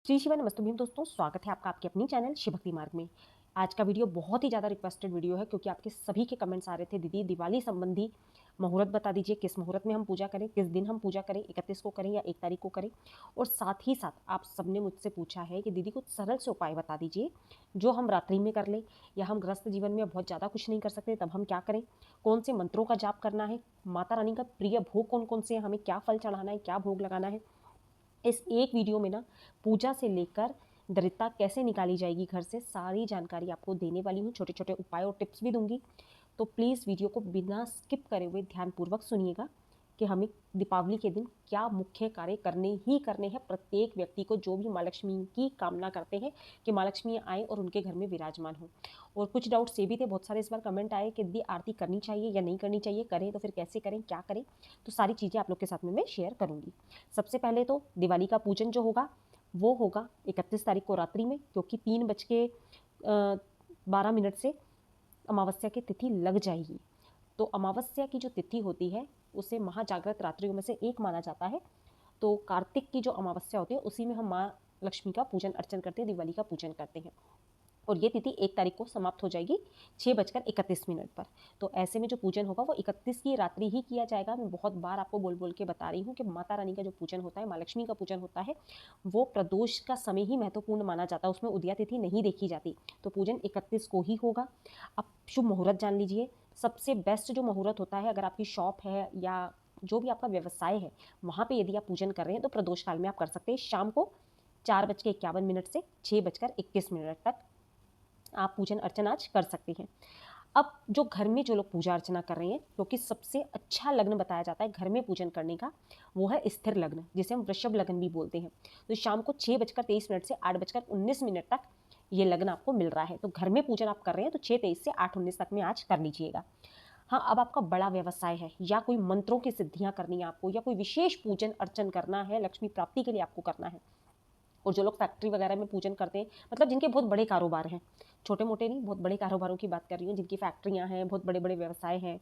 श्री शिवा नमस्तुभ्यम दोस्तों, स्वागत है आपका आपके अपनी चैनल शिव भक्ति मार्ग में। आज का वीडियो बहुत ही ज़्यादा रिक्वेस्टेड वीडियो है क्योंकि आपके सभी के कमेंट्स आ रहे थे, दीदी दिवाली संबंधी मुहूर्त बता दीजिए, किस मुहूर्त में हम पूजा करें, किस दिन हम पूजा करें, 31 को करें या 1 तारीख को करें। और साथ ही साथ आप सबने मुझसे पूछा है कि दीदी कुछ सरल से उपाय बता दीजिए जो हम रात्रि में कर लें, या हम गृहस्थ जीवन में बहुत ज़्यादा कुछ नहीं कर सकते तब हम क्या करें, कौन से मंत्रों का जाप करना है, माता रानी का प्रिय भोग कौन कौन से हैं, हमें क्या फल चढ़ाना है, क्या भोग लगाना है। इस एक वीडियो में ना पूजा से लेकर दरिद्रता कैसे निकाली जाएगी घर से, सारी जानकारी आपको देने वाली हूँ। छोटे छोटे उपाय और टिप्स भी दूंगी, तो प्लीज़ वीडियो को बिना स्किप करे हुए ध्यानपूर्वक सुनिएगा कि हमें दीपावली के दिन क्या मुख्य कार्य करने ही करने हैं। प्रत्येक व्यक्ति को जो भी माँ लक्ष्मी की कामना करते हैं कि माँ लक्ष्मी आए और उनके घर में विराजमान हो। और कुछ डाउट्स ये भी थे, बहुत सारे इस बार कमेंट आए कि दीदी आरती करनी चाहिए या नहीं करनी चाहिए, करें तो फिर कैसे करें, क्या करें। तो सारी चीज़ें आप लोग के साथ में मैं शेयर करूँगी। सबसे पहले तो दिवाली का पूजन जो होगा वो होगा 31 तारीख को रात्रि में, क्योंकि 3:12 से अमावस्या की तिथि लग जाएगी। तो अमावस्या की जो तिथि होती है उसे महाजागृत रात्रियों में से एक माना जाता है। तो कार्तिक की जो अमावस्या होती है उसी में हम माँ लक्ष्मी का पूजन अर्चन करते हैं, दिवाली का पूजन करते हैं। और ये तिथि 1 तारीख को समाप्त हो जाएगी 6:31 पर। तो ऐसे में जो पूजन होगा वो 31 की रात्रि ही किया जाएगा। मैं बहुत बार आपको बोल बोल के बता रही हूँ कि माता रानी का जो पूजन होता है, माँ लक्ष्मी का पूजन होता है, वो प्रदोष का समय ही महत्वपूर्ण माना जाता है, उसमें उदया तिथि नहीं देखी जाती। तो पूजन 31 को ही होगा। अब शुभ मुहूर्त जान लीजिए। सबसे बेस्ट जो मुहूर्त होता है, अगर आपकी शॉप है या जो भी आपका व्यवसाय है वहाँ पे यदि आप पूजन कर रहे हैं तो प्रदोष काल में आप कर सकते हैं। शाम को 4:51 से 6:21 तक आप पूजन अर्चन आज कर सकते हैं। अब जो घर में जो लोग पूजा अर्चना कर रहे हैं, क्योंकि सबसे अच्छा लग्न बताया जाता है घर में पूजन करने का, वो है स्थिर लग्न, जिसे हम वृषभ लग्न भी बोलते हैं। तो शाम को 6:23 से 8:19 तक ये लग्न आपको मिल रहा है। तो घर में पूजन आप कर रहे हैं तो 6:23 से 8:19 तक में आज कर लीजिएगा। हाँ, अब आपका बड़ा व्यवसाय है या कोई मंत्रों की सिद्धियां करनी है आपको, या कोई विशेष पूजन अर्चन करना है, लक्ष्मी प्राप्ति के लिए आपको करना है। और जो लोग फैक्ट्री वगैरह में पूजन करते हैं, मतलब जिनके बहुत बड़े कारोबार हैं, छोटे मोटे नहीं, बहुत बड़े कारोबारों की बात कर रही हूँ, जिनकी फैक्ट्रियाँ हैं, बहुत बड़े बड़े व्यवसाय हैं,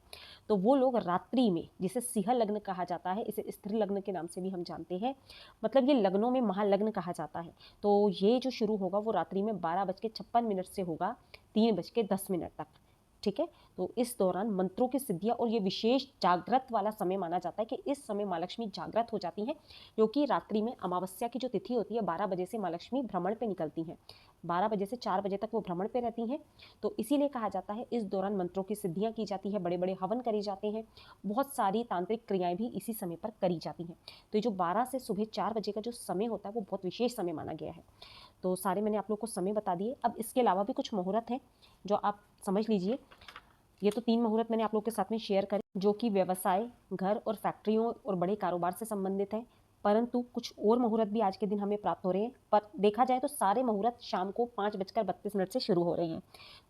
तो वो लोग रात्रि में, जिसे सिंह लग्न कहा जाता है, इसे स्त्री लग्न के नाम से भी हम जानते हैं, मतलब ये लग्नों में महालग्न कहा जाता है। तो ये जो शुरू होगा वो रात्रि में 12:56 से होगा 3:10 तक। ठीक है। तो इस दौरान मंत्रों की सिद्धियां, और ये विशेष जागृत वाला समय माना जाता है कि इस समय माँ लक्ष्मी जागृत हो जाती हैं, क्योंकि रात्रि में अमावस्या की जो तिथि होती है 12 बजे से माँ लक्ष्मी भ्रमण पे निकलती हैं। 12 बजे से 4 बजे तक वो भ्रमण पे रहती हैं। तो इसीलिए कहा जाता है इस दौरान मंत्रों की सिद्धियां की जाती है, बड़े बड़े हवन करे जाते हैं, बहुत सारी तांत्रिक क्रियाएं भी इसी समय पर करी जाती हैं। तो ये जो 12 से सुबह 4 बजे का जो समय होता है वो बहुत विशेष समय माना गया है। तो सारे मैंने आप लोग को समय बता दिए। अब इसके अलावा भी कुछ मुहूर्त हैं जो आप समझ लीजिए। ये तो 3 मुहूर्त मैंने आप लोग के साथ में शेयर करे जो कि व्यवसाय, घर और फैक्ट्रियों और बड़े कारोबार से संबंधित है। परंतु कुछ और मुहूर्त भी आज के दिन हमें प्राप्त हो रहे हैं, पर देखा जाए तो सारे मुहूर्त शाम को 5:32 से शुरू हो रहे हैं।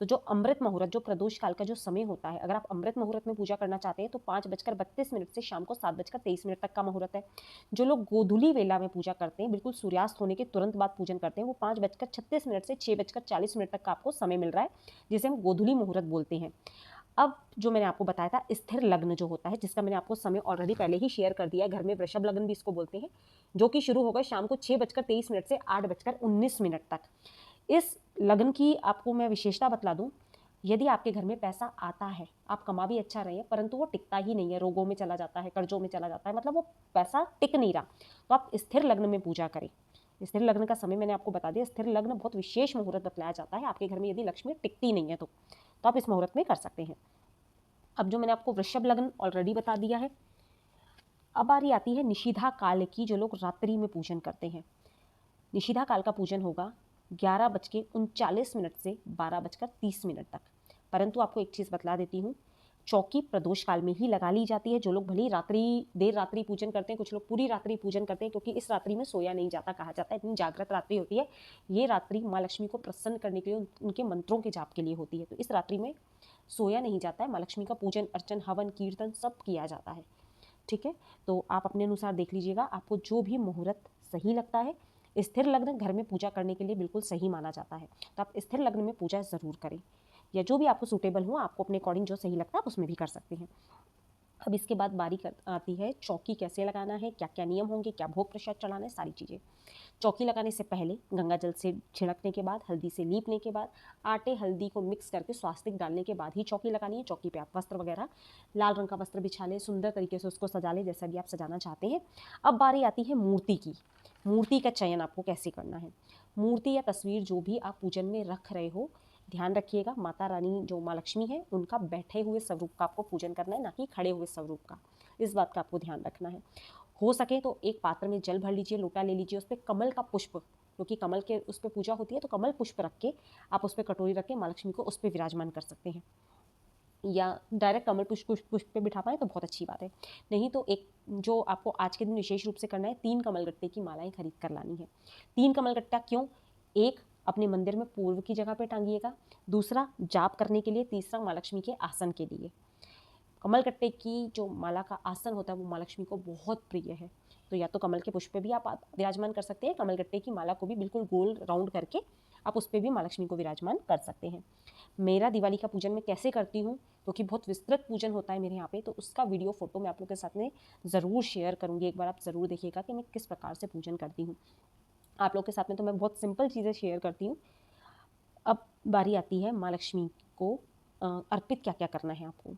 तो जो अमृत मुहूर्त, जो प्रदोष काल का जो समय होता है, अगर आप अमृत मुहूर्त में पूजा करना चाहते हैं तो 5:32 से शाम को 7:23 तक का मुहूर्त है। जो लोग गोधूली वेला में पूजा करते हैं, बिल्कुल सूर्यास्त होने के तुरंत बाद पूजन करते हैं, वो 5:36 से 6:40 तक का आपको समय मिल रहा है, जिसे हम गोधूली मुहूर्त बोलते हैं। अब जो मैंने आपको बताया था स्थिर लग्न जो होता है, जिसका मैंने आपको समय ऑलरेडी पहले ही शेयर कर दिया है, घर में वृषभ लग्न भी इसको बोलते हैं, जो कि शुरू होगा शाम को 6:23 से 8:19 तक। इस लग्न की आपको मैं विशेषता बतला दूं, यदि आपके घर में पैसा आता है, आप कमा भी अच्छा रहे हैं, परंतु वो टिकता ही नहीं है, रोगों में चला जाता है, कर्जों में चला जाता है, मतलब वो पैसा टिक नहीं रहा, तो आप स्थिर लग्न में पूजा करें। स्थिर लग्न का समय मैंने आपको बता दिया। स्थिर लग्न बहुत विशेष मुहूर्त बतलाया जाता है आपके घर में यदि लक्ष्मी टिकती नहीं है तो आप इस मुहूर्त में कर सकते हैं। अब जो मैंने आपको वृषभ लग्न ऑलरेडी बता दिया है, अब बारी आती है निषिधा काल की, जो लोग रात्रि में पूजन करते हैं। निषिधा काल का पूजन होगा 11:39 से 12:30 तक। परंतु आपको एक चीज़ बतला देती हूँ, चौकी प्रदोष काल में ही लगा ली जाती है। जो लोग भले ही देर रात्रि पूजन करते हैं, कुछ लोग पूरी रात्रि पूजन करते हैं, क्योंकि इस रात्रि में सोया नहीं जाता, कहा जाता है इतनी जागृत रात्रि होती है। ये रात्रि माँ लक्ष्मी को प्रसन्न करने के लिए, उनके मंत्रों के जाप के लिए होती है। तो इस रात्रि में सोया नहीं जाता है, माँ लक्ष्मी का पूजन अर्चन हवन कीर्तन सब किया जाता है। ठीक है। तो आप अपने अनुसार देख लीजिएगा, आपको जो भी मुहूर्त सही लगता है। स्थिर लग्न घर में पूजा करने के लिए बिल्कुल सही माना जाता है, तो आप स्थिर लग्न में पूजा ज़रूर करें, या जो भी आपको सूटेबल हो, आपको अपने अकॉर्डिंग जो सही लगता है आप उसमें भी कर सकते हैं। अब इसके बाद बारी आती है चौकी कैसे लगाना है, क्या क्या नियम होंगे, क्या भोग प्रसाद चढ़ाना है, सारी चीज़ें। चौकी लगाने से पहले गंगा जल से छिड़कने के बाद, हल्दी से लीपने के बाद, आटे हल्दी को मिक्स करके स्वास्तिक डालने के बाद ही चौकी लगानी है। चौकी पे आप वस्त्र वगैरह लाल रंग का वस्त्र बिछा लें, सुंदर तरीके से उसको सजा लें, जैसा भी आप सजाना चाहते हैं। अब बारी आती है मूर्ति की। मूर्ति का चयन आपको कैसे करना है। मूर्ति या तस्वीर जो भी आप पूजन में रख रहे हो, ध्यान रखिएगा माता रानी जो माँ लक्ष्मी है उनका बैठे हुए स्वरूप का आपको पूजन करना है, ना कि खड़े हुए स्वरूप का। इस बात का आपको ध्यान रखना है। हो सके तो एक पात्र में जल भर लीजिए, लोटा ले लीजिए, उस पर कमल का पुष्प, क्योंकि कमल के उस पर पूजा होती है, तो कमल पुष्प रख के आप उस पर कटोरी रख के माँ लक्ष्मी को उस पर विराजमान कर सकते हैं, या डायरेक्ट कमल पुष्प पे बिठा पाए तो बहुत अच्छी बात है। नहीं तो एक जो आपको आज के दिन विशेष रूप से करना है, 3 कमलगट्टे की मालाएं खरीद कर लानी है। 3 कमलगट्टा क्यों? एक अपने मंदिर में पूर्व की जगह पे टांगिएगा, दूसरा जाप करने के लिए, तीसरा माँ लक्ष्मी के आसन के लिए। कमलगट्टे की जो माला का आसन होता है वो माँ लक्ष्मी को बहुत प्रिय है, तो या तो कमल के पुष्प पे भी आप विराजमान कर सकते हैं, कमलगट्टे की माला को भी बिल्कुल गोल राउंड करके आप उस पर भी माँ लक्ष्मी को विराजमान कर सकते हैं। मेरा दिवाली का पूजन मैं कैसे करती हूँ, क्योंकि बहुत विस्तृत पूजन होता है मेरे यहाँ पे, तो उसका वीडियो फोटो मैं आप लोग के साथ में ज़रूर शेयर करूँगी। एक बार आप ज़रूर देखिएगा कि मैं किस प्रकार से पूजन करती हूँ। आप लोग के साथ में तो मैं बहुत सिंपल चीज़ें शेयर करती हूँ। अब बारी आती है माँ लक्ष्मी को अर्पित क्या क्या करना है आपको।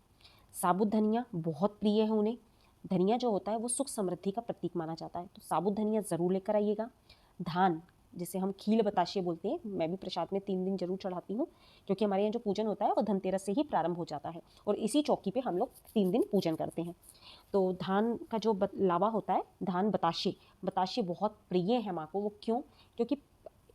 साबुत धनिया बहुत प्रिय है उन्हें। धनिया जो होता है वो सुख समृद्धि का प्रतीक माना जाता है, तो साबुत धनिया ज़रूर लेकर आइएगा। धान, जिसे हम खील बताशे बोलते हैं, मैं भी प्रसाद में 3 दिन जरूर चढ़ाती हूँ, क्योंकि हमारे यहाँ जो पूजन होता है वो धनतेरस से ही प्रारंभ हो जाता है और इसी चौकी पे हम लोग 3 दिन पूजन करते हैं। तो धान का जो लावा होता है, धान बताशे, बताशे बहुत प्रिय है माँ को। वो क्यों? क्योंकि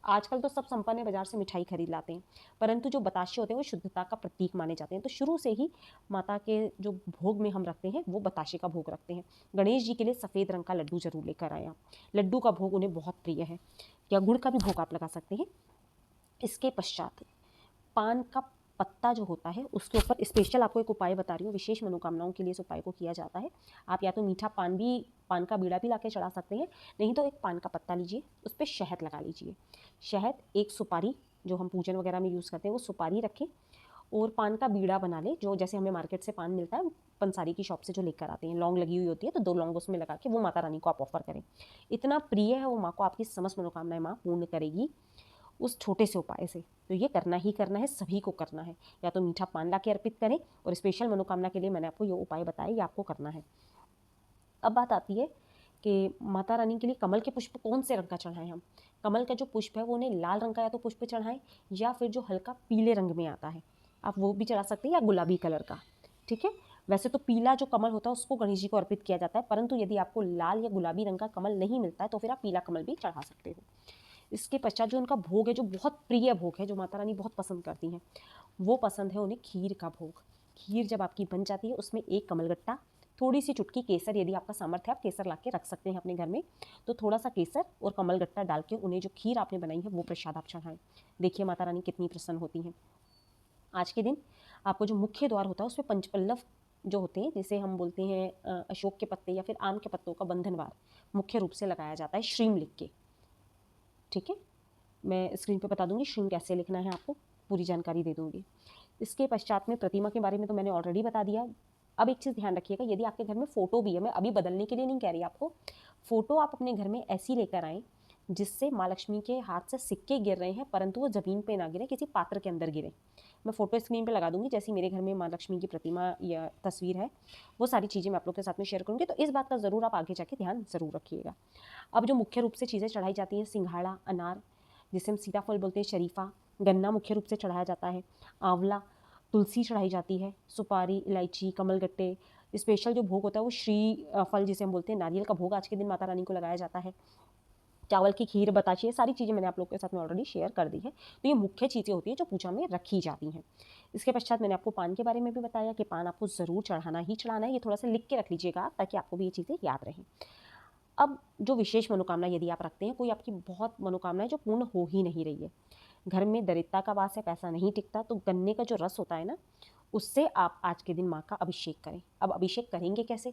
आजकल तो सब संपन्न बाजार से मिठाई खरीद लाते हैं, परंतु जो बताशे होते हैं वो शुद्धता का प्रतीक माने जाते हैं। तो शुरू से ही माता के जो भोग में हम रखते हैं वो बताशे का भोग रखते हैं। गणेश जी के लिए सफ़ेद रंग का लड्डू जरूर लेकर आए आप, लड्डू का भोग उन्हें बहुत प्रिय है, या गुड़ का भी भोग आप लगा सकते हैं। इसके पश्चात पान का पत्ता जो होता है उसके ऊपर स्पेशल आपको एक उपाय बता रही हूँ, विशेष मनोकामनाओं के लिए इस उपाय को किया जाता है। आप या तो मीठा पान भी, पान का बीड़ा भी लाके चढ़ा सकते हैं, नहीं तो एक पान का पत्ता लीजिए, उस पर शहद लगा लीजिए। शहद, एक सुपारी जो हम पूजन वगैरह में यूज़ करते हैं वो सुपारी रखें, और पान का बीड़ा बना ले, जो जैसे हमें मार्केट से पान मिलता है पंसारी की शॉप से जो लेकर आते हैं, लौंग लगी हुई होती है, तो 2 लौंग उसमें लगा के वो माता रानी को आप ऑफर करें। इतना प्रिय है वो माँ को, आपकी समस्त मनोकामनाएं माँ पूर्ण करेगी उस छोटे से उपाय से। तो ये करना ही करना है, सभी को करना है। या तो मीठा पान ला के अर्पित करें, और स्पेशल मनोकामना के लिए मैंने आपको ये उपाय बताया, ये आपको करना है। अब बात आती है कि माता रानी के लिए कमल के पुष्प कौन से रंग का चढ़ाएं हम। कमल का जो पुष्प है वो उन्हें लाल रंग का या तो पुष्प चढ़ाएं, या फिर जो हल्का पीले रंग में आता है आप वो भी चढ़ा सकते हैं, या गुलाबी कलर का। ठीक है, वैसे तो पीला जो कमल होता है उसको गणेश जी को अर्पित किया जाता है, परंतु यदि आपको लाल या गुलाबी रंग का कमल नहीं मिलता है तो फिर आप पीला कमल भी चढ़ा सकते हो। इसके पश्चात जो उनका भोग है, जो बहुत प्रिय भोग है, जो माता रानी बहुत पसंद करती हैं, वो पसंद है उन्हें खीर का भोग। खीर जब आपकी बन जाती है उसमें एक कमलगट्टा, थोड़ी सी चुटकी केसर, यदि आपका सामर्थ्य आप केसर ला के रख सकते हैं अपने घर में, तो थोड़ा सा केसर और कमलगट्टा डाल के उन्हें जो खीर आपने बनाई है वो प्रसाद आप चढ़ाएं। देखिए माता रानी कितनी प्रसन्न होती हैं। आज के दिन आपको जो मुख्य द्वार होता है उसमें पंचपल्लव जो होते हैं, जिसे हम बोलते हैं अशोक के पत्ते या फिर आम के पत्तों का बंधनवार, मुख्य रूप से लगाया जाता है श्रीम लिख के। ठीक है, मैं स्क्रीन पे बता दूंगी श्रीम कैसे लिखना है, आपको पूरी जानकारी दे दूंगी। इसके पश्चात में प्रतिमा के बारे में तो मैंने ऑलरेडी बता दिया। अब एक चीज़ ध्यान रखिएगा, यदि आपके घर में फ़ोटो भी है, मैं अभी बदलने के लिए नहीं कह रही आपको, फ़ोटो आप अपने घर में ऐसी लेकर आएँ जिससे माँ लक्ष्मी के हाथ से सिक्के गिर रहे हैं परंतु वो ज़मीन पे ना गिरे, किसी पात्र के अंदर गिरे। मैं फ़ोटो स्क्रीन पे लगा दूंगी, जैसे मेरे घर में माँ लक्ष्मी की प्रतिमा या तस्वीर है, वो सारी चीज़ें मैं आप लोग के साथ में शेयर करूँगी, तो इस बात का ज़रूर आप आगे जाके ध्यान ज़रूर रखिएगा। अब जो मुख्य रूप से चीज़ें चढ़ाई जाती हैं, सिंघाड़ा, अनार जिसे हम सीताफल बोलते हैं, शरीफा, गन्ना मुख्य रूप से चढ़ाया जाता है, आंवला, तुलसी चढ़ाई जाती है, सुपारी, इलायची, कमलगट्टे। स्पेशल जो भोग होता है वो श्री फल जिसे हम बोलते हैं, नारियल का भोग आज के दिन माता रानी को लगाया जाता है। चावल की खीर, बताशे, सारी चीज़ें मैंने आप लोग के साथ में ऑलरेडी शेयर कर दी है। तो ये मुख्य चीज़ें होती हैं जो पूजा में रखी जाती हैं। इसके पश्चात मैंने आपको पान के बारे में भी बताया कि पान आपको ज़रूर चढ़ाना ही चढ़ाना है, ये थोड़ा सा लिख के रख लीजिएगा ताकि आपको भी ये चीज़ें याद रहें। अब जो विशेष मनोकामना यदि आप रखते हैं, कोई आपकी बहुत मनोकामना है जो पूर्ण हो ही नहीं रही है, घर में दरिद्रता का वास है, पैसा नहीं टिकता, तो गन्ने का जो रस होता है ना, उससे आप आज के दिन माँ का अभिषेक करें। अब अभिषेक करेंगे कैसे?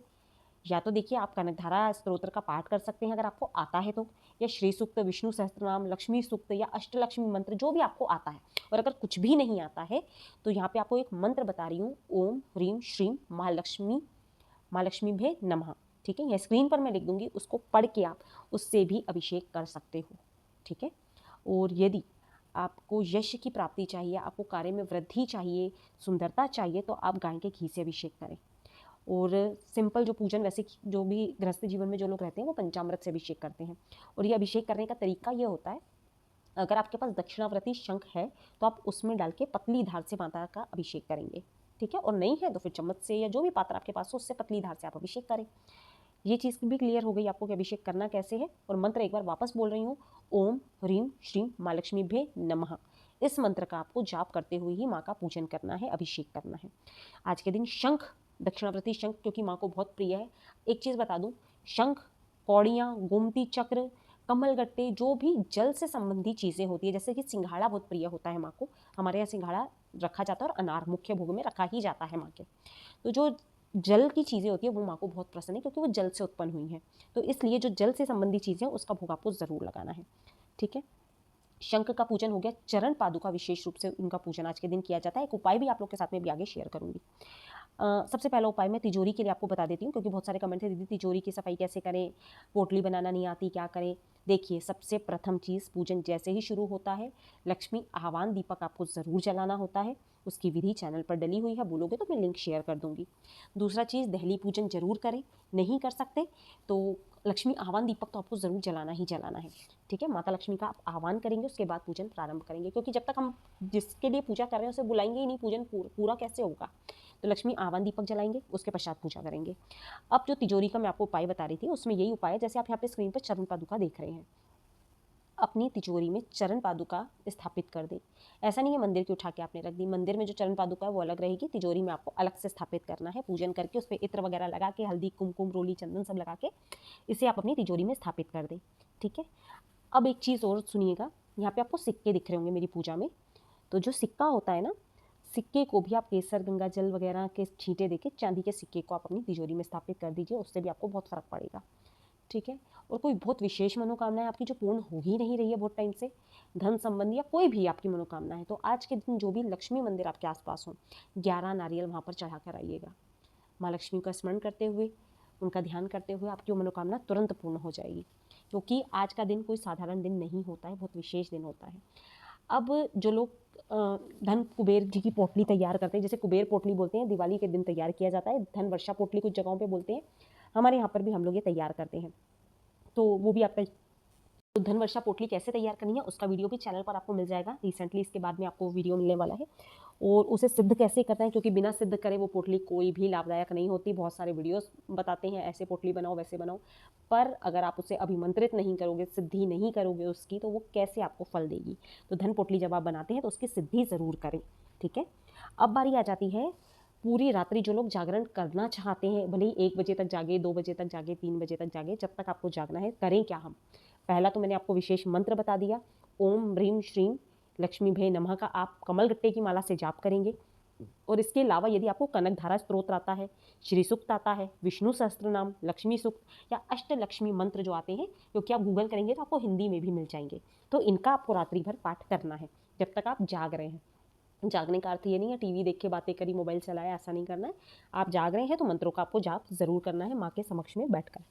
या तो देखिए आप कनकधारा स्तोत्र का पाठ कर सकते हैं अगर आपको आता है तो, या श्री सूक्त, विष्णु सहस्त्रनाम, लक्ष्मी सूक्त या अष्टलक्ष्मी मंत्र, जो भी आपको आता है। और अगर कुछ भी नहीं आता है तो यहाँ पे आपको एक मंत्र बता रही हूँ, ओम ह्रीम श्रीम महालक्ष्मी माँ लक्ष्मी भे नमः। ठीक है, यह स्क्रीन पर मैं लिख दूंगी, उसको पढ़ के आप उससे भी अभिषेक कर सकते हो। ठीक है, और यदि आपको यश की प्राप्ति चाहिए, आपको कार्य में वृद्धि चाहिए, सुंदरता चाहिए, तो आप गाय के घी से अभिषेक करें। और सिंपल जो पूजन, वैसे जो भी गृहस्थ जीवन में जो लोग रहते हैं वो पंचामृत से अभिषेक करते हैं। और ये अभिषेक करने का तरीका ये होता है, अगर आपके पास दक्षिणावर्ती शंख है तो आप उसमें डाल के पतली धार से माता का अभिषेक करेंगे। ठीक है, और नहीं है तो फिर चम्मच से या जो भी पात्र आपके पास हो उससे पतली धार से आप अभिषेक करें। ये चीज़ भी क्लियर हो गई आपको कि अभिषेक करना कैसे है। और मंत्र एक बार वापस बोल रही हूँ, ओम ह्रीम श्रीम माँ लक्ष्मीभ्ये नमः। इस मंत्र का आपको जाप करते हुए ही माँ का पूजन करना है, अभिषेक करना है। आज के दिन शंख, दक्षिणावर्ती शंख क्योंकि माँ को बहुत प्रिय है। एक चीज़ बता दूँ, शंख, कौड़ियाँ, गोमती चक्र, कमलगट्टे, जो भी जल से संबंधी चीज़ें होती है, जैसे कि सिंघाड़ा बहुत प्रिय होता है माँ को, हमारे यहाँ सिंघाड़ा रखा जाता है और अनार मुख्य भोग में रखा ही जाता है माँ के। तो जो जल की चीज़ें होती है वो माँ को बहुत पसंद है क्योंकि वो जल से उत्पन्न हुई हैं, तो इसलिए जो जल से संबंधी चीज़ें हैं उसका भोग आपको ज़रूर लगाना है। ठीक है, शंख का पूजन हो गया। चरण पादुका विशेष रूप से उनका पूजन आज के दिन किया जाता है। एक उपाय भी आप लोग के साथ में भी आगे शेयर करूंगी। सबसे पहला उपाय मैं तिजोरी के लिए आपको बता देती हूँ, क्योंकि बहुत सारे कमेंट है, दीदी तिजोरी की सफाई कैसे करें, पोटली बनाना नहीं आती, क्या करें। देखिए, सबसे प्रथम चीज़, पूजन जैसे ही शुरू होता है लक्ष्मी आह्वान दीपक आपको ज़रूर जलाना होता है। उसकी विधि चैनल पर डली हुई है, बोलोगे तो मैं लिंक शेयर कर दूंगी। दूसरा चीज़, दहली पूजन जरूर करें, नहीं कर सकते तो लक्ष्मी आह्वान दीपक तो आपको ज़रूर जलाना ही जलाना है। ठीक है, माता लक्ष्मी का आप आह्वान करेंगे, उसके बाद पूजन प्रारंभ करेंगे, क्योंकि जब तक हम जिसके लिए पूजा कर रहे हैं उसे बुलाएंगे ही नहीं, पूजन पूरा कैसे होगा। तो लक्ष्मी आह्वान दीपक जलाएंगे, उसके पश्चात पूजा करेंगे। अब जो तिजोरी का मैं आपको उपाय बता रही थी उसमें यही उपाय है, जैसे आप यहाँ पे स्क्रीन पर चरण पादुका देख रहे हैं, अपनी तिजोरी में चरण पादुका स्थापित कर दें। ऐसा नहीं है मंदिर की उठा के आपने रख दी, मंदिर में जो चरण पादुका है वो अलग रहेगी, तिजोरी में आपको अलग से स्थापित करना है। पूजन करके उस पर इत्र वगैरह लगा के, हल्दी कुमकुम रोली चंदन सब लगा के इसे आप अपनी तिजोरी में स्थापित कर दें। ठीक है, अब एक चीज़ और सुनिएगा, यहाँ पे आपको सिक्के दिख रहे होंगे मेरी पूजा में, तो जो सिक्का होता है ना, सिक्के को भी आप केसर गंगा जल वगैरह के छींटे देके चांदी के सिक्के को आप अपनी तिजोरी में स्थापित कर दीजिए, उससे भी आपको बहुत फर्क पड़ेगा। ठीक है, और कोई बहुत विशेष मनोकामना है आपकी जो पूर्ण हो ही नहीं रही है बहुत टाइम से, धन संबंधी या कोई भी आपकी मनोकामना है, तो आज के दिन जो भी लक्ष्मी मंदिर आपके आसपास हो, 11 नारियल वहाँ पर चढ़ा कर आइएगा। माँ लक्ष्मी का स्मरण करते हुए, उनका ध्यान करते हुए आपकी मनोकामना तुरंत पूर्ण हो जाएगी, क्योंकि आज का दिन कोई साधारण दिन नहीं होता है, बहुत विशेष दिन होता है। अब जो लोग धन कुबेर जी की पोटली तैयार करते हैं, जैसे कुबेर पोटली बोलते हैं, दिवाली के दिन तैयार किया जाता है, धन वर्षा पोटली कुछ जगहों पे बोलते हैं, हमारे यहाँ पर भी हम लोग ये तैयार करते हैं, तो वो भी आपका, तो धन वर्षा पोटली कैसे तैयार करनी है उसका वीडियो भी चैनल पर आपको मिल जाएगा रिसेंटली, इसके बाद में आपको वीडियो मिलने वाला है। और उसे सिद्ध कैसे करना है, क्योंकि बिना सिद्ध करे वो पोटली कोई भी लाभदायक नहीं होती। बहुत सारे वीडियोस बताते हैं ऐसे पोटली बनाओ वैसे बनाओ, पर अगर आप उसे अभिमंत्रित नहीं करोगे, सिद्धि नहीं करोगे उसकी, तो वो कैसे आपको फल देगी। तो धन पोटली जब आप बनाते हैं तो उसकी सिद्धि ज़रूर करें। ठीक है, अब बारी आ जाती है पूरी रात्रि जो लोग जागरण करना चाहते हैं, भले ही 1 बजे तक जागे, 2 बजे तक जागे, 3 बजे तक जागे, जब तक आपको जागना है, करें क्या हम। पहला तो मैंने आपको विशेष मंत्र बता दिया, ओम ह्रीम श्रीम लक्ष्मी भे नमः का आप कमल गट्टे की माला से जाप करेंगे। और इसके अलावा यदि आपको कनक धारा स्त्रोत्र आता है, श्री सूक्त आता है, विष्णु सहस्त्र नाम, लक्ष्मी सूक्त या अष्टलक्ष्मी मंत्र जो आते हैं, क्योंकि आप गूगल करेंगे तो आपको हिंदी में भी मिल जाएंगे, तो इनका आपको रात्रि भर पाठ करना है जब तक आप जाग रहे हैं। जागने का अर्थ ये नहीं है टीवी देख के बातें करी, मोबाइल चलाया, ऐसा नहीं करना है। आप जाग रहे हैं तो मंत्रों का आपको जाप ज़रूर करना है माँ के समक्ष में बैठकर।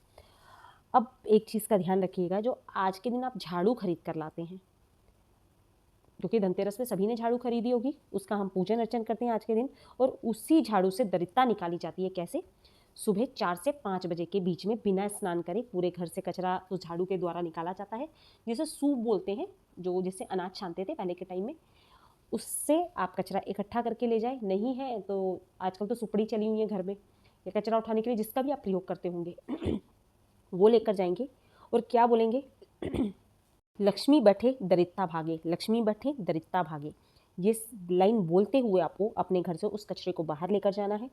अब एक चीज़ का ध्यान रखिएगा, जो आज के दिन आप झाड़ू खरीद कर लाते हैं, क्योंकि धनतेरस में सभी ने झाड़ू खरीदी होगी, उसका हम पूजन अर्चन करते हैं आज के दिन, और उसी झाड़ू से दरिद्रता निकाली जाती है। कैसे? सुबह 4 से 5 बजे के बीच में बिना स्नान करे पूरे घर से कचरा उस झाड़ू के द्वारा निकाला जाता है, जिसे सूप बोलते हैं, जो जिससे अनाज छानते थे पहले के टाइम में। उससे आप कचरा इकट्ठा करके ले जाए, नहीं है तो आजकल तो सुपड़ी चली हुई है घर में, या कचरा उठाने के लिए जिसका भी आप प्रयोग करते होंगे वो लेकर जाएंगे और क्या बोलेंगे लक्ष्मी बैठे दरिद्रता भागे, लक्ष्मी बैठे दरिद्रता भागे। ये लाइन बोलते हुए आपको अपने घर से उस कचरे को बाहर लेकर जाना है,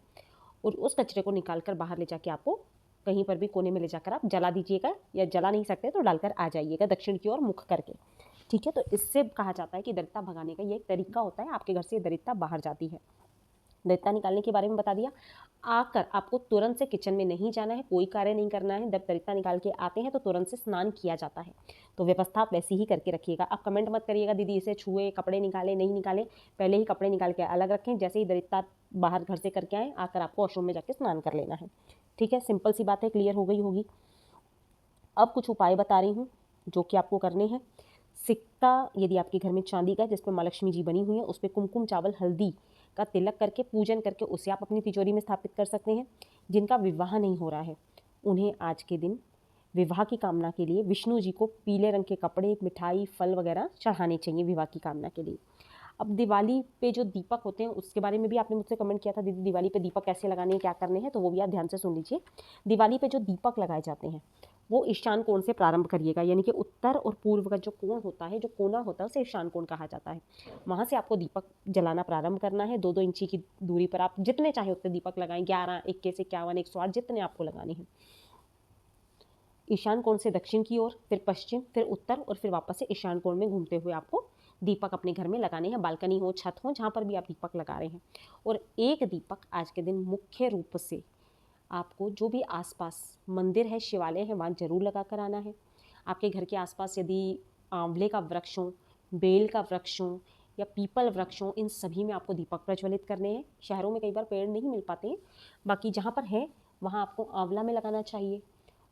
और उस कचरे को निकाल कर बाहर ले जाके आपको कहीं पर भी कोने में ले जाकर आप जला दीजिएगा, या जला नहीं सकते तो डालकर आ जाइएगा दक्षिण की ओर मुख करके। ठीक है, तो इससे कहा जाता है कि दरिद्रता भगाने का ये एक तरीका होता है, आपके घर से दरिद्रता बाहर जाती है। दरिद्रता निकालने के बारे में बता दिया। आकर आपको तुरंत से किचन में नहीं जाना है, कोई कार्य नहीं करना है। जब दरिद्रता निकाल के आते हैं तो तुरंत से स्नान किया जाता है। तो व्यवस्था आप वैसी ही करके रखिएगा। आप कमेंट मत करिएगा दीदी इसे छुए, कपड़े निकाले, नहीं निकाले। पहले ही कपड़े निकाल के अलग रखें। जैसे ही दरिद्रता बाहर घर से करके आए, आकर आपको वॉशरूम में जाके स्नान कर लेना है। ठीक है, सिंपल सी बात है, क्लियर हो गई होगी। अब कुछ उपाय बता रही हूँ जो कि आपको करने हैं। सिक्का यदि आपके घर में चांदी का जिस पर माँ लक्ष्मी जी बनी हुई है, उस पर कुमकुम चावल हल्दी का तिलक करके पूजन करके उसे आप अपनी तिजोरी में स्थापित कर सकते हैं। जिनका विवाह नहीं हो रहा है उन्हें आज के दिन विवाह की कामना के लिए विष्णु जी को पीले रंग के कपड़े, मिठाई, फल वगैरह चढ़ाने चाहिए विवाह की कामना के लिए। अब दिवाली पे जो दीपक होते हैं उसके बारे में भी आपने मुझसे कमेंट किया था, दीदी दिवाली पे दीपक कैसे लगाने हैं, क्या करने हैं, तो वो भी आप ध्यान से सुन लीजिए। दिवाली पे जो दीपक लगाए जाते हैं वो ईशान कोण से प्रारंभ करिएगा, यानी कि उत्तर और पूर्व का जो कोण होता है, जो कोना होता है, उसे ईशान कोण कहा जाता है। वहाँ से आपको दीपक जलाना प्रारंभ करना है। 2-2 इंची की दूरी पर आप जितने चाहे उतने दीपक लगाएं, 11, 21, 51, 108 जितने आपको लगाने हैं। ईशान कोण से दक्षिण की ओर, फिर पश्चिम, फिर उत्तर और फिर वापस से ईशान कोण में घूमते हुए आपको दीपक अपने घर में लगाने हैं। बालकनी हो, छत हो, जहाँ पर भी आप दीपक लगा रहे हैं। और एक दीपक आज के दिन मुख्य रूप से आपको जो भी आसपास मंदिर है, शिवालय है, वहाँ जरूर लगा कर आना है। आपके घर के आसपास यदि आंवले का वृक्ष हो, बेल का वृक्ष हो या पीपल वृक्ष हो, इन सभी में आपको दीपक प्रज्वलित करने हैं। शहरों में कई बार पेड़ नहीं मिल पाते हैं, बाकी जहाँ पर है वहाँ आपको आंवला में लगाना चाहिए।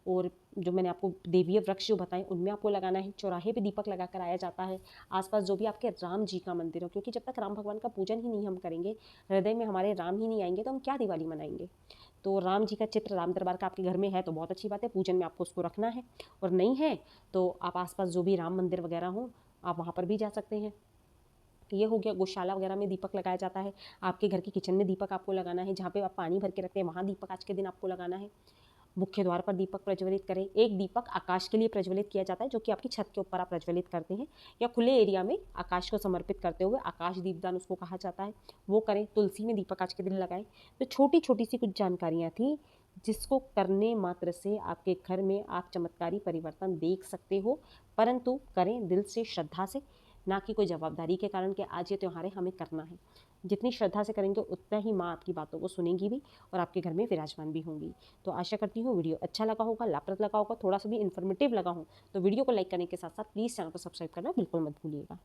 और जो मैंने आपको देवीय वृक्ष जो बताए उनमें आपको लगाना है। चौराहे पे दीपक लगा कर आया जाता है। आसपास जो भी आपके राम जी का मंदिर हो, क्योंकि जब तक राम भगवान का पूजन ही नहीं हम करेंगे, हृदय में हमारे राम ही नहीं आएंगे, तो हम क्या दिवाली मनाएंगे। तो राम जी का चित्र, राम दरबार का आपके घर में है तो बहुत अच्छी बात है, पूजन में आपको उसको रखना है। और नहीं है तो आप आसपास जो भी राम मंदिर वगैरह हो आप वहाँ पर भी जा सकते हैं। ये हो गया। गौशाला वगैरह में दीपक लगाया जाता है। आपके घर के किचन में दीपक आपको लगाना है। जहाँ पे आप पानी भर के रखते हैं वहाँ दीपक आज के दिन आपको लगाना है। मुख्य द्वार पर दीपक प्रज्वलित करें। एक दीपक आकाश के लिए प्रज्वलित किया जाता है, जो कि आपकी छत के ऊपर आप प्रज्वलित करते हैं या खुले एरिया में आकाश को समर्पित करते हुए, आकाश दीपदान उसको कहा जाता है, वो करें। तुलसी में दीपक आज के दिन लगाएं। तो छोटी छोटी सी कुछ जानकारियाँ थी जिसको करने मात्र से आपके घर में आप चमत्कारी परिवर्तन देख सकते हो। परंतु करें दिल से, श्रद्धा से, ना कि कोई जवाबदारी के कारण कि आज ये त्यौहार है हमें करना है। जितनी श्रद्धा से करेंगे उतना ही माँ आपकी बातों को सुनेंगी भी और आपके घर में विराजमान भी होंगी। तो आशा करती हूँ वीडियो अच्छा लगा होगा, लाभप्रद लगा होगा, थोड़ा सा भी इन्फॉर्मेटिव लगा हो तो वीडियो को लाइक करने के साथ साथ प्लीज़ चैनल को सब्सक्राइब करना बिल्कुल मत भूलिएगा।